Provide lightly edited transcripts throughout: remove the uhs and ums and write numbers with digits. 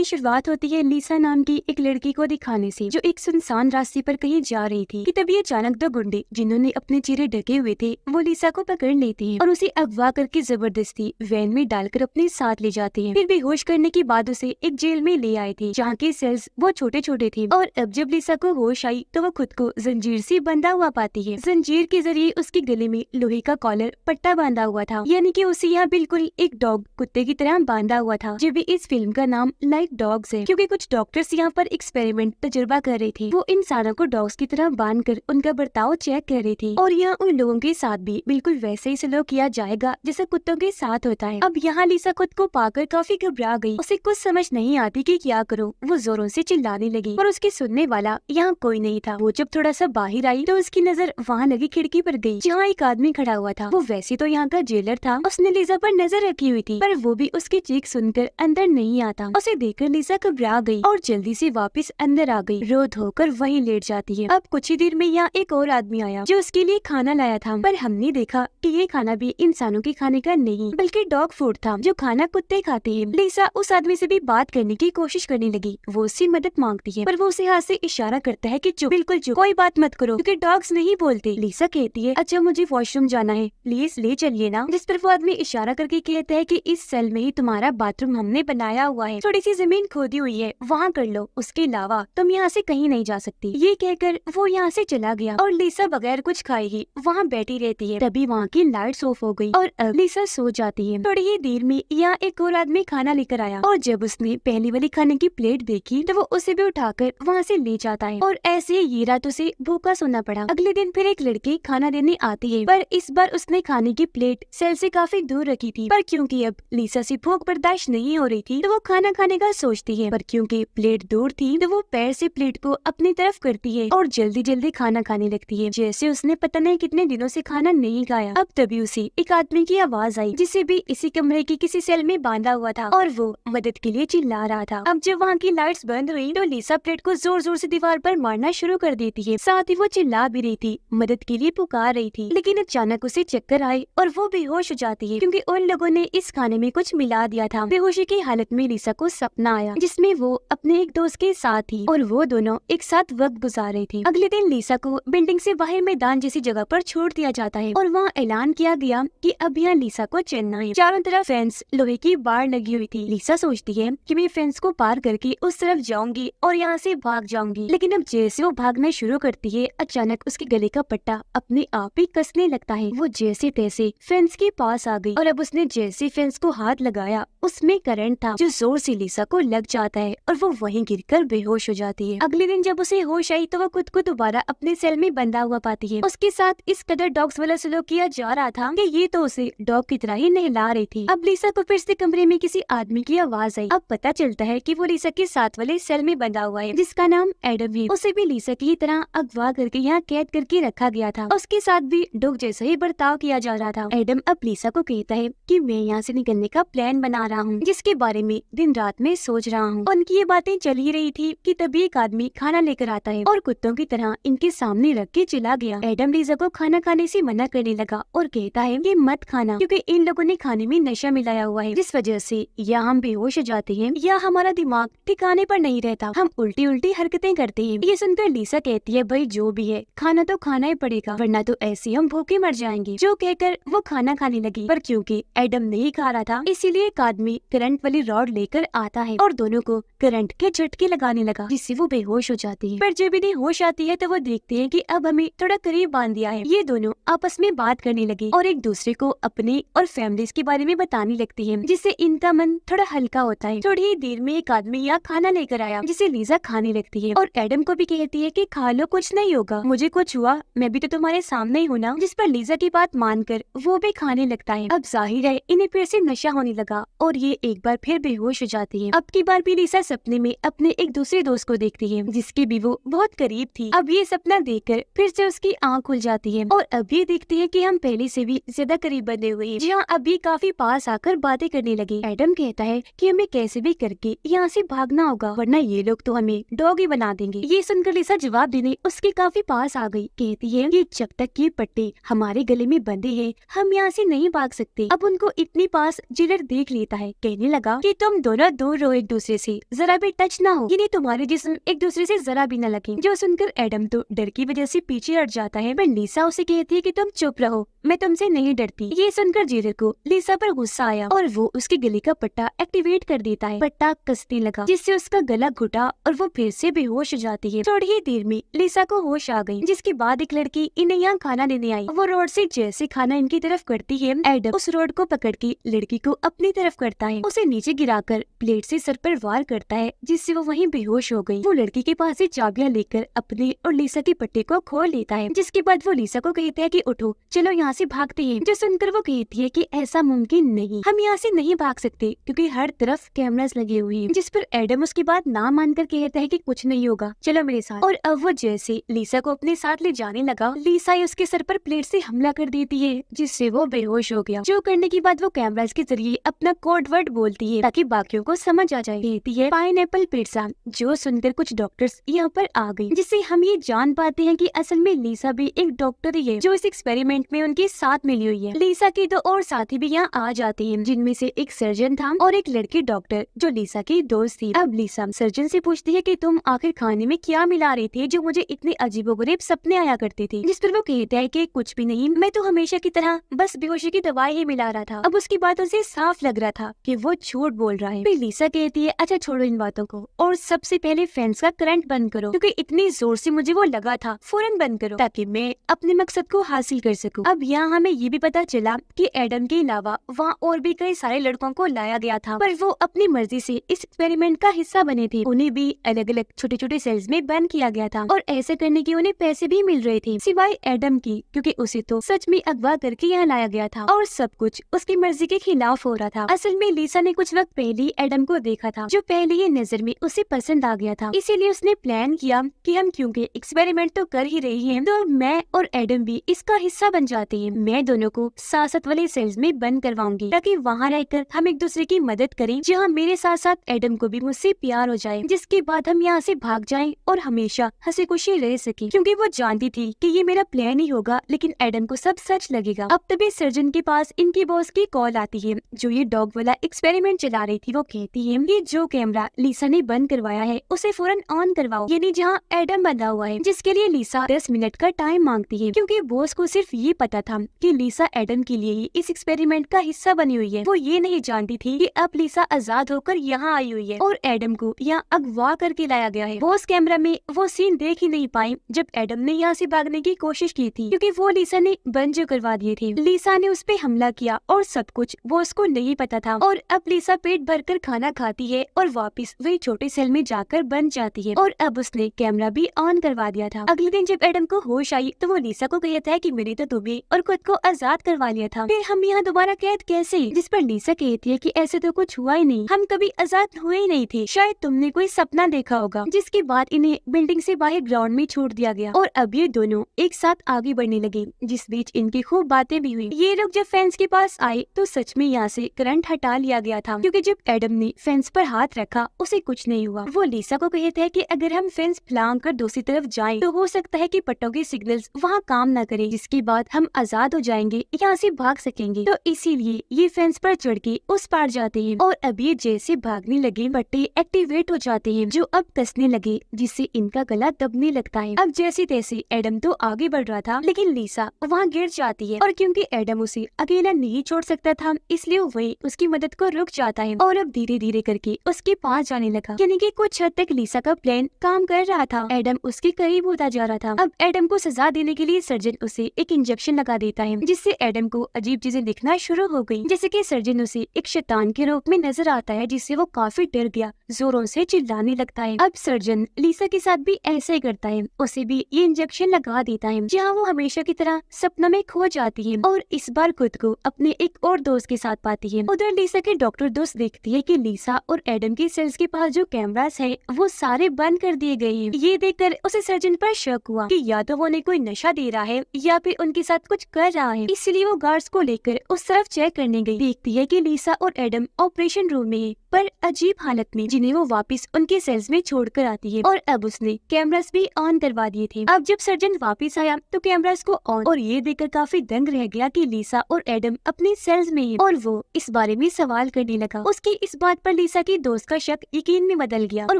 की शुरुआत होती है लीसा नाम की एक लड़की को दिखाने से, जो एक सुनसान रास्ते पर कहीं जा रही थी कि तभी अचानक दो गुंडे जिन्होंने अपने चेहरे ढके हुए थे वो लीसा को पकड़ लेते हैं और उसे अगवा करके जबरदस्ती वैन में डालकर अपने साथ ले जाते हैं। फिर बेहोश करने के बाद उसे एक जेल में ले आए थे जहाँ के सेल्स बहुत छोटे छोटे थे और अब जब लीसा को होश आई तो वो खुद को जंजीर से बंधा हुआ पाती है। जंजीर के जरिए उसके गले में लोहे का कॉलर पट्टा बांधा हुआ था, यानी कि उसे यहाँ बिल्कुल एक डॉग कुत्ते की तरह बांधा हुआ था। जब भी इस फिल्म का नाम लाइक डॉग्स है क्योंकि कुछ डॉक्टर्स यहाँ पर एक्सपेरिमेंट तजुर्बा कर रहे थे। वो इंसानों को डॉग्स की तरह बांधकर उनका बर्ताव चेक कर रहे थे और यहाँ उन लोगों के साथ भी बिल्कुल वैसे ही सलूक किया जाएगा जैसे कुत्तों के साथ होता है। अब यहाँ लीसा खुद को पाकर काफी घबरा गई, उसे कुछ समझ नहीं आती कि क्या करो। वो जोरों से चिल्लाने लगी और उसके सुनने वाला यहाँ कोई नहीं था। वो जब थोड़ा सा बाहर आई तो उसकी नजर वहाँ लगी खिड़की पर गई जहाँ एक आदमी खड़ा हुआ था। वो वैसे तो यहाँ का जेलर था, उसने लीसा पर नजर रखी हुई थी, पर वो भी उसकी चीख सुनकर अंदर नहीं आता। उसे देखकर लीसा घबरा गई और जल्दी से वापस अंदर आ गई। रो धोकर वहीं लेट जाती है। अब कुछ ही देर में यहाँ एक और आदमी आया जो उसके लिए खाना लाया था, पर हमने देखा कि ये खाना भी इंसानों के खाने का नहीं बल्कि डॉग फूड था जो खाना कुत्ते खाते हैं। लीसा उस आदमी से भी बात करने की कोशिश करने लगी। वो उससे मदद मांगती है पर वो उसे हाथ से इशारा करता है कि चुप, बिल्कुल चुप, कोई बात मत करो क्योंकि डॉग्स नहीं बोलते। लीसा कहती है अच्छा मुझे वॉशरूम जाना है, प्लीज ले चलिए ना। जिस पर वो आदमी इशारा करके कहता है कि इस सेल में ही तुम्हारा बाथरूम हमने बनाया हुआ है, थोड़ी सी जमीन खोदी हुई है वहाँ कर लो, उसके अलावा तुम यहाँ से कहीं नहीं जा सकती। ये कहकर वो यहाँ से चला गया और लीसा बगैर कुछ खाए ही वहाँ बैठी रहती है। तभी वहाँ की लाइट्स ऑफ हो गई और अब लीसा सो जाती है। थोड़ी ही देर में यहाँ एक और आदमी खाना लेकर आया और जब उसने पहली वाली खाने की प्लेट देखी तो वो उसे भी उठाकर वहाँ से ले जाता है और ऐसे ये रात उसे भूखा सोना पड़ा। अगले दिन फिर एक लड़की खाना देने आती है, पर इस बार उसने खाने की प्लेट सेल से काफी दूर रखी थी, पर क्योंकि अब लीसा से भूख बर्दाश्त नहीं हो रही थी तो वो खाना खाने का सोचती है, पर क्योंकि प्लेट दूर थी तो वो पैर से प्लेट को अपनी तरफ करती है और जल्दी जल्दी खाना खाने लगती है जैसे उसने पता नहीं कितने दिनों से खाना नहीं खाया। अब तभी उसे एक आदमी की आवाज आई जिसे भी इसी कमरे की किसी सेल में बांधा हुआ था और वो मदद के लिए चिल्ला रहा था। अब जब वहाँ की लाइट्स बंद हुई तो लीसा प्लेट को जोर जोर से दीवार पर मारना शुरू कर देती है। साथ ही वो चिल्ला भी रही थी, मदद के लिए पुकार रही थी, लेकिन अचानक उसे चक्कर आए और वो बेहोश हो जाती है क्योंकि उन लोगों ने इस खाने में कुछ मिला दिया था। बेहोशी की हालत में लीसा को सपना आया जिसमें वो अपने एक दोस्त के साथ थी और वो दोनों एक साथ वक्त गुजार रहे थे। अगले दिन लीसा को बिल्डिंग से बाहर मैदान जैसी जगह पर छोड़ दिया जाता है और वहाँ ऐलान किया गया कि अब यहाँ लीसा को चलना है। चारों तरफ फेंस लोहे की बाड़ लगी हुई थी। लीसा सोचती है कि मैं फेंस को पार करके उस तरफ जाऊंगी और यहाँ से भाग जाऊंगी, लेकिन अब जैसे वो भागना शुरू करती है अचानक उसके गले का पट्टा अपने आप ही कसने लगता है। वो जैसे तैसे फेंस के पास आ गई और अब उसने जैसे फेंस को हाथ लगाया उसमें करंट था जो जोर से लीसा को लग जाता है और वो वहीं गिरकर बेहोश हो जाती है। अगले दिन जब उसे होश आई तो वो खुद को दोबारा अपने सेल में बंधा हुआ पाती है। उसके साथ इस कदर डॉग्स वाला सलूक किया जा रहा था कि ये तो उसे डॉग की तरह ही नहला रही थी। अब लीसा को फिर से कमरे में किसी आदमी की आवाज आई। अब पता चलता है कि वो लीसा के साथ वाले सेल में बंधा हुआ है जिसका नाम एडम है। उसे भी लीसा की तरह अगवा करके यहाँ कैद करके रखा गया था। उसके साथ भी डॉग जैसा ही बर्ताव किया जा रहा था। एडम अब लीसा को कहता है कि मैं यहाँ से निकलने का प्लान बना रहा हूँ जिसके बारे में दिन रात में सोच रहा हूँ। उनकी ये बातें चल ही रही थी कि तभी एक आदमी खाना लेकर आता है और कुत्तों की तरह इनके सामने रख के चला गया। एडम लीसा को खाना खाने से मना करने लगा और कहता है कि मत खाना क्योंकि इन लोगों ने खाने में नशा मिलाया हुआ है जिस वजह से या हम बेहोश हो जाते हैं या हमारा दिमाग ठिकाने पर नहीं रहता, हम उल्टी उल्टी हरकतें करते हैं। ये सुनकर लीसा कहती है भाई जो भी है खाना तो खाना ही पड़ेगा वरना तो ऐसे हम भूखे मर जाएंगे। जो कहकर वो खाना खाने लगी, पर क्योंकि एडम नहीं खा रहा था इसीलिए एक आदमी करंट वाली रॉड लेकर आता है और दोनों को करंट के झटके लगाने लगा जिससे वो बेहोश हो जाती है। पर जब इन्हें होश आती है तो वो देखते हैं कि अब हमें थोड़ा करीब बांध दिया है। ये दोनों आपस में बात करने लगे और एक दूसरे को अपने और फैमिलीज के बारे में बताने लगती है जिससे इनका मन थोड़ा हल्का होता है। थोड़ी ही देर में एक आदमी यहाँ खाना लेकर आया जिसे लीसा खाने लगती है और एडम को भी कहती है कि खा लो कुछ नहीं होगा, मुझे कुछ हुआ मैं भी तो तुम्हारे सामने ही हूँ ना। जिस पर लीसा की बात मानकर वो भी खाने लगता है। अब जाहिर है इन्हें फिर से नशा होने लगा और ये एक बार फिर बेहोश हो जाती है। अब की बार भी लीसा सपने में अपने एक दूसरे दोस्त को देखती है जिसकी भी वो बहुत करीब थी। अब ये सपना देखकर फिर से उसकी आँख खुल जाती है और अब ये देखती है कि हम पहले से भी ज्यादा करीब बने हुए हैं जहाँ अभी काफी पास आकर बातें करने लगे। एडम कहता है कि हमें कैसे भी करके यहाँ से भागना होगा वरना ये लोग तो हमें डॉग ही बना देंगे। ये सुनकर लीसा जवाब देने उसके काफी पास आ गई। कहती है कि जब तक ये पट्टे हमारे गले में बंधे हैं हम यहाँ से नहीं भाग सकते। अब उनको इतनी पास जेलर देख लेता है, कहने लगा कि तुम दोनों दूर रहो तो एक दूसरे से जरा भी टच ना हो, यानी तुम्हारे जिस्म एक दूसरे से जरा भी न लगे। जो सुनकर एडम तो डर की वजह से पीछे हट जाता है, पर लीसा उसे कहती है कि तुम चुप रहो, मैं तुमसे नहीं डरती। ये सुनकर जेरर को लीसा पर गुस्सा आया और वो उसके गले का पट्टा एक्टिवेट कर देता है। पट्टा कसने लगा जिससे उसका गला घुटा और वो फिर से बेहोश हो जाती है। थोड़ी ही देर में लीसा को होश आ गई, जिसके बाद एक लड़की इन्हें यहाँ खाना देने आई। वो रोड से जैसे खाना इनकी तरफ करती है, एडम उस रोड को पकड़ के लड़की को अपनी तरफ करता है, उसे नीचे गिराकर प्लेट से सर पर वार करता है, जिससे वो वहीं बेहोश हो गई। वो लड़की के पास से चाबियां लेकर अपने और लीसा के पट्टे को खोल लेता है, जिसके बाद वो लीसा को कहता है कि उठो, चलो यहाँ से भागते हैं। जो सुनकर वो कहती है कि ऐसा मुमकिन नहीं, हम यहाँ से नहीं भाग सकते क्योंकि हर तरफ कैमरास लगे हुए हैं। जिस पर एडम उसकी बात ना मानकर कहता है कि कुछ नहीं होगा, चलो मेरे साथ। और अब वो जैसे लीसा को अपने साथ ले जाने लगा, लीसा उसके सर पर प्लेट से हमला कर देती है, जिससे वो बेहोश हो गया। जो करने के बाद वो कैमरास के जरिए अपना कोड वर्ड बोलती है ताकि बाकियों को समझ आ जाए। कहती है पाइनएप्पल पिज़्ज़ा। जो सुनकर कुछ डॉक्टर्स यहाँ पर आ गए, जिससे हम ये जान पाते हैं कि असल में लीसा भी एक डॉक्टर ही है जो इस एक्सपेरिमेंट में उनके साथ मिली हुई है। लीसा के दो और साथी भी यहाँ आ जाते हैं, जिनमें से एक सर्जन था और एक लड़की डॉक्टर जो लीसा की दोस्त थी। अब लीसा सर्जन से पूछती है कि तुम आखिर खाने में क्या मिला रहे थे जो मुझे इतने अजीबोगरीब सपने आया करते थे। जिस पर वो कहता है कि कुछ भी नहीं, मैं तो हमेशा की तरह बस बेहोशी की दवाई ही मिला रहा था। अब उसकी बातों से साफ लग रहा था कि वो झूठ बोल रहा है। फिर लीसा कहती है अच्छा छोड़ो इन बातों को और सबसे पहले फैंस का करंट बंद करो, क्योंकि इतनी जोर से मुझे वो लगा था, फौरन बंद करो ताकि मैं अपने मकसद को हासिल कर सकूं। अब यहाँ हमें ये भी पता चला कि एडम के अलावा वहाँ और भी कई सारे लड़कों को लाया गया था, पर वो अपनी मर्जी से इस एक्सपेरिमेंट का हिस्सा बने थे। उन्हें भी अलग अलग छोटे छोटे सेल्स में बंद किया गया था और ऐसे करने के उन्हें पैसे भी मिल रहे थे, सिवाय एडम की, क्योंकि उसे तो सच में अगवा करके यहाँ लाया गया था और सब कुछ उसकी मर्जी के खिलाफ हो रहा था। असल में लीसा ने कुछ वक्त पहले ही एडम को देखा था, जो पहले ही नजर में उसे पसंद आ गया था। इसीलिए उसने प्लान किया कि हम क्योंकि एक्सपेरिमेंट तो कर ही रही हैं, तो मैं और एडम भी इसका हिस्सा बन जाते हैं। मैं दोनों को साथ वाले सेल्स में बंद करवाऊंगी ताकि वहाँ रहकर हम एक दूसरे की मदद करें, जहाँ मेरे साथ साथ एडम को भी मुझसे प्यार हो जाए, जिसके बाद हम यहाँ से भाग जाएं और हमेशा हंसी खुशी रह सके। क्योंकि वो जानती थी कि ये मेरा प्लान ही होगा, लेकिन एडम को सब सच लगेगा। अब तभी सर्जन के पास इनकी बॉस की कॉल आती है, जो ये डॉग वाला एक्सपेरिमेंट चला रही थी। वो कहती है कि जो कैमरा लीसा ने बंद करवाया है उसे फौरन ऑन करवाओ, यानी जहाँ एडम बंधा हुआ है, जिसके लिए लीसा 10 मिनट का टाइम मांगती है, क्योंकि बॉस को सिर्फ ये पता था कि लीसा एडम के लिए ही इस एक्सपेरिमेंट का हिस्सा बनी हुई है। वो ये नहीं जानती थी कि अब लीसा आजाद होकर यहाँ आई हुई है और एडम को यहाँ अगवा करके लाया गया है। बॉस कैमरा में वो सीन देख ही नहीं पाई जब एडम ने यहाँ से भागने की कोशिश की थी, क्योंकि वो लीसा ने बंद जो करवा दिए थे। लीसा ने उस पे हमला किया और सब कुछ बॉस को नहीं पता था, और अब लीसा पेट भरकर खाना खाती है और वापस वही छोटे सेल में जाकर बन जाती है, और अब उसने कैमरा भी ऑन करवा दिया था। अगले दिन जब एडम को होश आई तो वो लीसा को कहता है कि मैंने तो तुम्हें और खुद को आजाद करवा लिया था, फिर हम यहाँ दोबारा कैद कैसे? जिस पर लीसा कहती है कि ऐसे तो कुछ हुआ ही नहीं, हम कभी आजाद हुए ही नहीं थे, शायद तुमने कोई सपना देखा होगा। जिसके बाद इन्हें बिल्डिंग से बाहर ग्राउंड में छोड़ दिया गया और अब ये दोनों एक साथ आगे बढ़ने लगे, जिस बीच इनकी खूब बातें भी हुई। ये लोग जब फेंस के पास आए तो सच में यहाँ से करंट हटा लिया गया था, क्योंकि जब एडम ने फेंस पर हाथ रखा उसे कुछ नहीं हुआ। वो लीसा को कहते हैं कि अगर हम फेंस फलांग कर दूसरी तरफ जाएं तो हो सकता है कि पट्टों के सिग्नल्स वहाँ काम न करे, जिसके बाद हम आजाद हो जाएंगे, यहाँ से भाग सकेंगे। तो इसीलिए ये फेंस पर चढ़ के उस पार जाते हैं, और अब ये जैसे भागने लगे पट्टे एक्टिवेट हो जाते हैं, जो अब कसने लगे, जिससे इनका गला दबने लगता है। अब जैसे तैसे एडम तो आगे बढ़ रहा था, लेकिन लीसा वहाँ गिर जाती है, और क्योंकि एडम उसे अकेला नहीं छोड़ सकता था, इसलिए वही उसकी मदद को रुक जाता है और अब धीरे धीरे करके उसके पास जाने लगा। यानी कि कुछ हद तक लीसा का प्लान काम कर रहा था, एडम उसके करीब होता जा रहा था। अब एडम को सजा देने के लिए सर्जन उसे एक इंजेक्शन लगा देता है, जिससे एडम को अजीब चीजें दिखना शुरू हो गई, जैसे कि सर्जन उसे एक शैतान के रूप में नजर आता है, जिससे वो काफी डर गया, जोरों से चिल्लाने लगता है। अब सर्जन लीसा के साथ भी ऐसा ही करता है, उसे भी ये इंजेक्शन लगा देता है, जहाँ वो हमेशा की तरह सपनों में खो जाती है और इस बार खुद को अपने एक और दोस्त के साथ पाती है। उधर लीसा के डॉक्टर दोस्त देखती है कि लीसा और एडम के सेल्स के पास जो कैमरास है वो सारे बंद कर दिए गए हैं। ये देखकर उसे सर्जन पर शक हुआ कि या तो वो उन्हें कोई नशा दे रहा है या फिर उनके साथ कुछ कर रहा है, इसलिए वो गार्ड्स को लेकर उस तरफ चेक करने गई। देखती है कि लीसा और एडम ऑपरेशन रूम में है पर अजीब हालत में, जिन्हें वो वापस उनके सेल्स में छोड़कर आती है। और अब उसने कैमरास भी ऑन करवा दिए थे। अब जब सर्जन वापस आया तो कैमरास को ऑन, और ये देखकर काफी दंग रह गया कि लीसा और एडम अपने सेल्स में हैं, और वो इस बारे में सवाल करने लगा। उसकी इस बात पर लीसा की दोस्त का शक यकीन में बदल गया और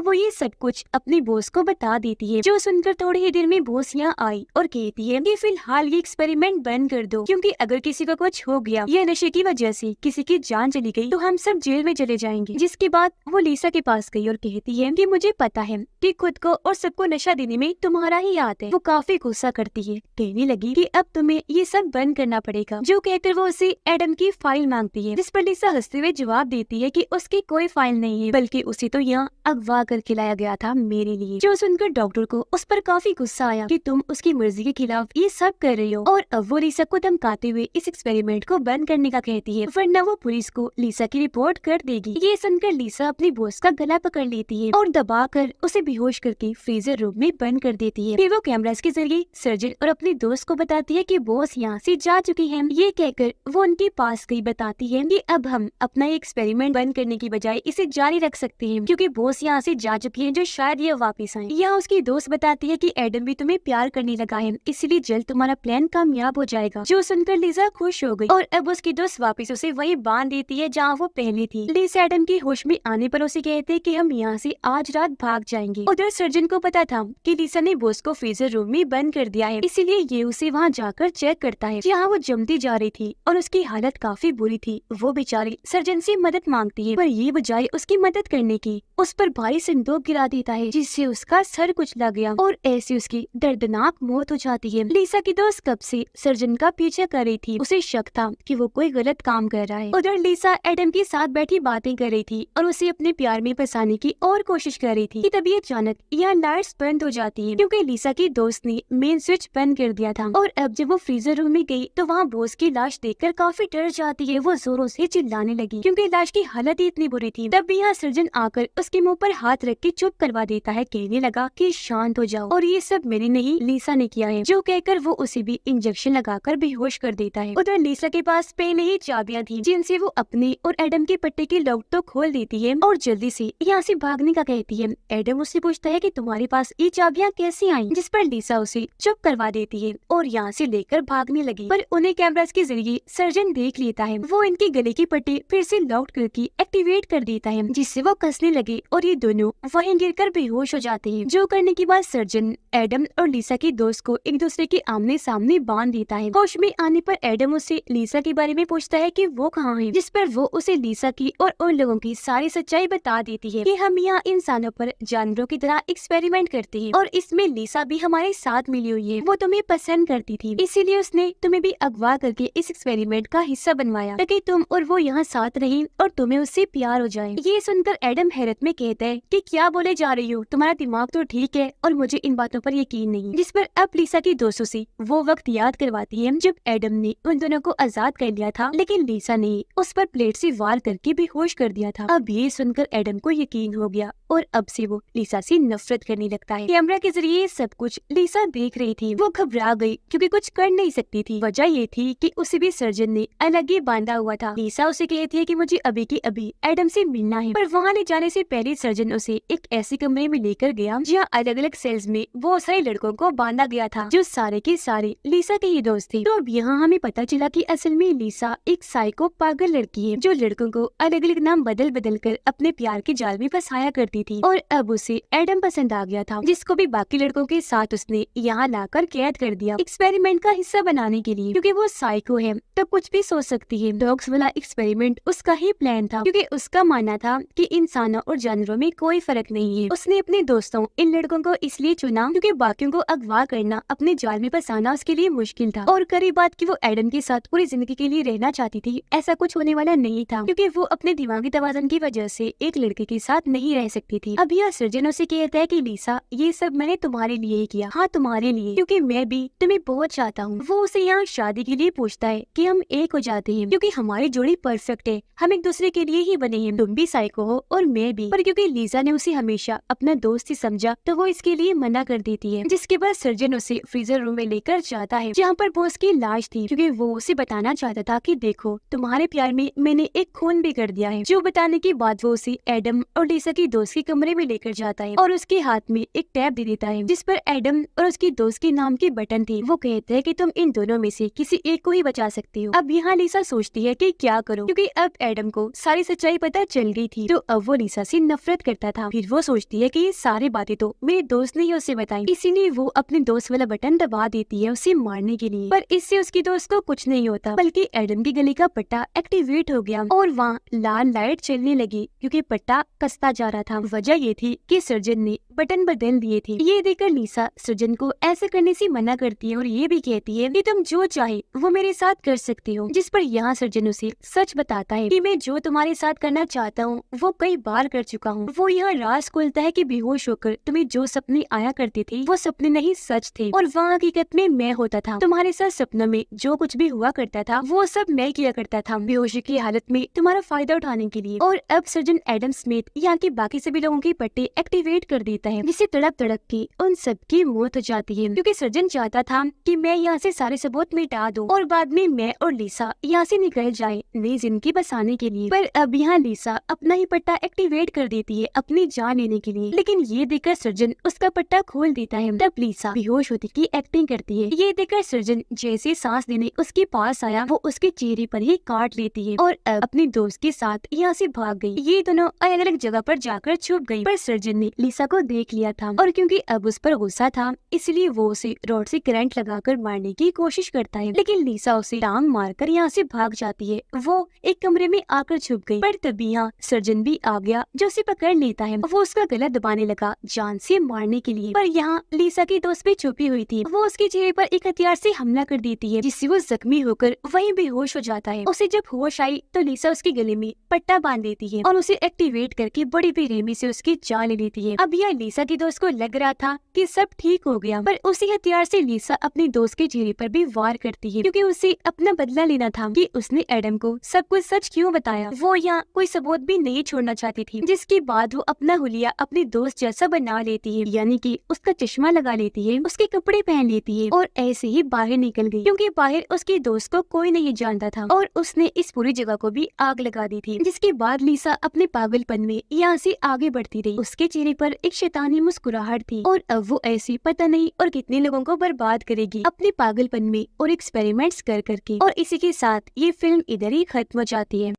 वो ये सब कुछ अपने बॉस को बता देती है, जो सुनकर थोड़ी ही देर में बॉस यहाँ आई और कहती है कि फिलहाल ये एक्सपेरिमेंट बंद कर दो, क्योंकि अगर किसी को कुछ हो गया या नशे की वजह से किसी की जान चली गई तो हम सब जेल में चले जाएंगे। जिसके बाद वो लीसा के पास गई और कहती है कि मुझे पता है कि खुद को और सबको नशा देने में तुम्हारा ही हाथ है। वो काफी गुस्सा करती है, कहने लगी कि अब तुम्हें ये सब बंद करना पड़ेगा। जो कहकर वो उसे एडम की फाइल मांगती है, जिस पर लीसा हंसते हुए जवाब देती है कि उसकी कोई फाइल नहीं है, बल्कि उसे तो यहाँ अगवा करके लाया गया था मेरे लिए। जो सुनकर डॉक्टर को उस पर काफी गुस्सा आया कि तुम उसकी मर्जी के खिलाफ ये सब कर रही हो, और अब वो लीसा को धमकाते हुए इस एक्सपेरिमेंट को बंद करने का कहती है, वरना वो पुलिस को लीसा की रिपोर्ट कर देगी। ये सुनकर लीसा अपनी बॉस का गला पकड़ लेती है और दबाकर उसे बेहोश करके फ्रीजर रूम में बंद कर देती है। फिर वो कैमरास के जरिए सर्जन और अपने दोस्त को बताती है कि बॉस यहाँ से जा चुकी है। ये कहकर वो उनके पास गई, बताती है कि अब हम अपना ये एक्सपेरिमेंट बंद करने की बजाय इसे जारी रख सकते हैं, क्योंकि बॉस यहाँ से जा चुकी है, जो शायद ये वापस आए। यहाँ उसकी दोस्त बताती है कि एडम भी तुम्हें प्यार करने लगा है, इसलिए जल्द तुम्हारा प्लान कामयाब हो जाएगा। जो सुनकर लीसा खुश हो गई और अब उसकी दोस्त वापस उसे वही बांध देती है जहाँ वो पहले थी। लीसा एडम की होश में आने पर उसे कहते कि हम यहाँ से आज रात भाग जाएंगे। उधर सर्जन को पता था कि लीसा ने बॉस को फ्रीजर रूम में बंद कर दिया है, इसीलिए ये उसे वहाँ जाकर चेक करता है जहाँ वो जमती जा रही थी और उसकी हालत काफी बुरी थी। वो बेचारी सर्जन से मदद मांगती है, पर ये बजाय उसकी मदद करने की उस पर भारी संदूक गिरा देता है, जिससे उसका सर कुचला गया और ऐसी उसकी दर्दनाक मौत हो जाती है। लीसा की दोस्त कब से सर्जन का पीछा कर रही थी, उसे शक था कि वो कोई गलत काम कर रहा है। उधर लीसा एडम के साथ बैठी बातें कर रही थी और उसे अपने प्यार में फंसाने की और कोशिश कर रही थी कि तभी अचानक यहाँ लाइट्स बंद हो जाती है, क्योंकि लीसा की दोस्त ने मेन स्विच बंद कर दिया था। और अब जब वो फ्रीजर रूम में गई तो वहाँ बॉस की लाश देखकर काफी डर जाती है। वो जोरों से चिल्लाने लगी क्योंकि लाश की हालत ही इतनी बुरी थी। तब भी यहाँ सर्जन आकर उसके मुंह पर हाथ रख के चुप करवा देता है, कहने लगा कि शांत हो जाओ और ये सब मैंने नहीं लीसा ने किया है। जो कहकर वो उसे भी इंजेक्शन लगाकर बेहोश कर देता है। उधर लीसा के पास पहले ही चाबियां थी, जिनसे वो अपने और एडम के पट्टे की लॉक तो खोल देती है और जल्दी से यहाँ से भागने का कहती है। एडम उससे पूछता है कि तुम्हारे पास ये चाबियां कैसी आई, जिस पर लीसा उसे चुप करवा देती है और यहाँ से लेकर भागने लगी। पर उन्हें कैमरास के जरिए सर्जन देख लेता है। वो इनकी गले की पट्टी फिर से लॉक करके एक्टिवेट कर देता है, जिससे वो कसने लगे और ये दोनों वहीं गिरकर बेहोश हो जाते हैं। जो करने के बाद सर्जन एडम और लीसा की दोस्त को एक दूसरे के आमने सामने बांध देता है। होश में आने पर एडम उससे लीसा के बारे में पूछता है कि वो कहाँ है, जिस पर वो उसे लीसा की और उन लोगों की सारी सच्चाई बता देती है कि हम यहाँ इंसानों पर जानवरों की तरह एक्सपेरिमेंट करते हैं और इसमें लीसा भी हमारे साथ मिली हुई है। वो तुम्हें पसंद करती थी, इसीलिए उसने तुम्हें भी अगवा करके इस एक्सपेरिमेंट का हिस्सा बनवाया ताकि तुम और वो यहाँ साथ रहें और तुम्हें उससे प्यार हो जाए। ये सुनकर एडम हैरत में कहता है कि क्या बोले जा रही हो, तुम्हारा दिमाग तो ठीक है और मुझे इन बातों पर यकीन नहीं। जिस पर अब लीसा की दोस्तों से वो वक्त याद करवाती है जब एडम ने उन दोनों को आजाद कर लिया था, लेकिन लीसा ने उस पर प्लेट से वार करके बेहोश कर दिया था। अब ये सुनकर एडम को यकीन हो गया और अब से वो लीसा से नफरत करने लगता है। कैमरा के जरिए सब कुछ लीसा देख रही थी। वो घबरा गई क्योंकि कुछ कर नहीं सकती थी। वजह ये थी कि उसे भी सर्जन ने अलग ही बांधा हुआ था। लीसा उसे कहती है कि मुझे अभी के अभी एडम से मिलना है, पर वहाँ ले जाने से पहले सर्जन उसे एक ऐसे कमरे में लेकर गया जहाँ अलग अलग सेल्स में बहुत सारे लड़कों को बांधा गया था, जो सारे के सारे लीसा के ही दोस्त थे। तो अब यहाँ हमें पता चला कि असल में लीसा एक साइको पागल लड़की है, जो लड़कों को अलग अलग नाम बदल बदल कर अपने प्यार के जाल में फंसाया करती थी। और अब उसे एडम पसंद आ गया था, जिसको भी बाकी लड़कों के साथ उसने यहाँ लाकर कैद कर दिया एक्सपेरिमेंट का हिस्सा बनाने के लिए, क्योंकि वो साइको है तो कुछ भी सोच सकती है। डॉग्स वाला एक्सपेरिमेंट उसका ही प्लान था, क्योंकि उसका मानना था कि इंसानों और जानवरों में कोई फर्क नहीं है। उसने अपने दोस्तों इन लड़कों को इसलिए चुना क्योंकि बाकियों को अगवा करना, अपने जाल में फंसाना उसके लिए मुश्किल था। और करी बात कि वो एडम के साथ पूरी जिंदगी के लिए रहना चाहती थी, ऐसा कुछ होने वाला नहीं था, क्योंकि वो अपने दिमागी तवाज़ुन की वजह से एक लड़के के साथ नहीं रह सकती। सकती थी। अब यह सर्जन उसे कहता है कि लीसा, ये सब मैंने तुम्हारे लिए ही किया। हाँ, तुम्हारे लिए, क्योंकि मैं भी तुम्हें बहुत चाहता हूँ। वो उसे यहाँ शादी के लिए पूछता है कि हम एक हो जाते हैं क्योंकि हमारी जोड़ी परफेक्ट है, हम एक दूसरे के लिए ही बने हैं। तुम भी साइको हो और मैं भी। पर क्योंकि लीसा ने उसे हमेशा अपना दोस्त ही समझा तो वो इसके लिए मना कर देती है। जिसके बाद सर्जन उसे फ्रीजर रूम में लेकर जाता है जहाँ पर बॉस की लाश थी, क्योंकि वो उसे बताना चाहता था कि देखो, तुम्हारे प्यार में मैंने एक खून भी कर दिया है। जो बताने के बाद वो उसे एडम और लीसा की दोस्त के कमरे में लेकर जाता है और उसके हाथ में एक टैब दे देता है जिस पर एडम और उसकी दोस्त के नाम के बटन थे। वो कहते हैं कि तुम इन दोनों में से किसी एक को ही बचा सकती हो। अब यहाँ लीसा सोचती है कि क्या करूं, क्योंकि अब एडम को सारी सच्चाई पता चल गई थी तो अब वो लीसा से नफरत करता था। फिर वो सोचती है कि ये सारी बातें तो मेरे दोस्त ने ही उसे बताई, इसीलिए वो अपने दोस्त वाला बटन दबा देती है उसे मारने के लिए। पर इससे उसकी दोस्त को कुछ नहीं होता, बल्कि एडम के गले का पट्टा एक्टिवेट हो गया और वहाँ लाल लाइट चलने लगी क्योंकि पट्टा कसता जा रहा था। वजह ये थी कि सर्जन ने बटन बदल दिए थे। ये देखकर लीसा सर्जन को ऐसे करने से मना करती है और ये भी कहती है कि तुम जो चाहे वो मेरे साथ कर सकती हो। जिस पर यहाँ सर्जन उसे सच बताता है कि मैं जो तुम्हारे साथ करना चाहता हूँ वो कई बार कर चुका हूँ। वो यहाँ राज खोलता है कि बेहोश होकर तुम्हें जो सपने आया करते थे वो सपने नहीं सच थे और वहाँ हकीकत में मैं होता था। तुम्हारे साथ सपनों में जो कुछ भी हुआ करता था वो सब मैं किया करता था बेहोशी की हालत में तुम्हारा फायदा उठाने के लिए। और अब सर्जन एडम स्मिथ यहाँ के बाकी सभी लोगों के पट्टे एक्टिवेट कर देता है जिससे तड़प तड़प के उन सबकी मौत हो जाती है, क्योंकि सर्जन चाहता था कि मैं यहाँ से सारे सबूत मिटा दूं और बाद में मैं और लीसा यहाँ से निकल जाए नई जिंदगी बसाने के लिए। पर अब यहाँ लीसा अपना ही पट्टा एक्टिवेट कर देती है अपनी जान लेने के लिए, लेकिन ये देखकर सर्जन उसका पट्टा खोल देता है। तब लीसा बेहोश होती की एक्टिंग करती है। ये देखकर सर्जन जैसे सांस देने उसके पास आया वो उसके चेहरे पर ही काट लेती है और अब अपने दोस्त के साथ यहाँ से भाग गई। ये दोनों अलग अलग जगह पर जाकर छुप गई, पर सर्जन ने लीसा को देख लिया था और क्योंकि अब उस पर गुस्सा था इसलिए वो उसे रॉड से करंट लगाकर मारने की कोशिश करता है, लेकिन लीसा उसे टांग मारकर यहाँ से भाग जाती है। वो एक कमरे में आकर छुप गई, पर तभी यहाँ सर्जन भी आ गया जो उसे पकड़ लेता है। वो उसका गला दबाने लगा जान से मारने के लिए, पर यहाँ लीसा की दोस्त भी छुपी हुई थी। वो उसके चेहरे पर एक हथियार से हमला कर देती है जिससे वो जख्मी होकर वहीं बेहोश हो जाता है। उसे जब होश आई तो लीसा उसके गले में पट्टा बांध देती है और उसे एक्टिवेट करके बड़ी बेरहमी से उसकी जान ले लेती है। अब यह लीसा की दोस्त को लग रहा था कि सब ठीक हो गया, पर उसी हथियार से लीसा अपने दोस्त के चेहरे पर भी वार करती है क्योंकि उसे अपना बदला लेना था कि उसने एडम को सब कुछ सच क्यों बताया। वो यहाँ कोई सबूत भी नहीं छोड़ना चाहती थी, जिसके बाद वो अपना हुलिया अपने दोस्त जैसा बना लेती है, यानी कि उसका चश्मा लगा लेती है, उसके कपड़े पहन लेती है और ऐसे ही बाहर निकल गई क्योंकि बाहर उसके दोस्त को कोई नहीं जानता था और उसने इस पूरी जगह को भी आग लगा दी थी। जिसके बाद लीसा अपने पागलपन में यहाँ से आगे बढ़ती रही। उसके चेहरे पर एक शैतानी मुस्कुराहट थी और अब वो ऐसी पता नहीं और कितने लोगों को बर्बाद करेगी अपने पागलपन में और एक्सपेरिमेंट्स कर करके। और इसी के साथ ये फिल्म इधर ही खत्म हो जाती है।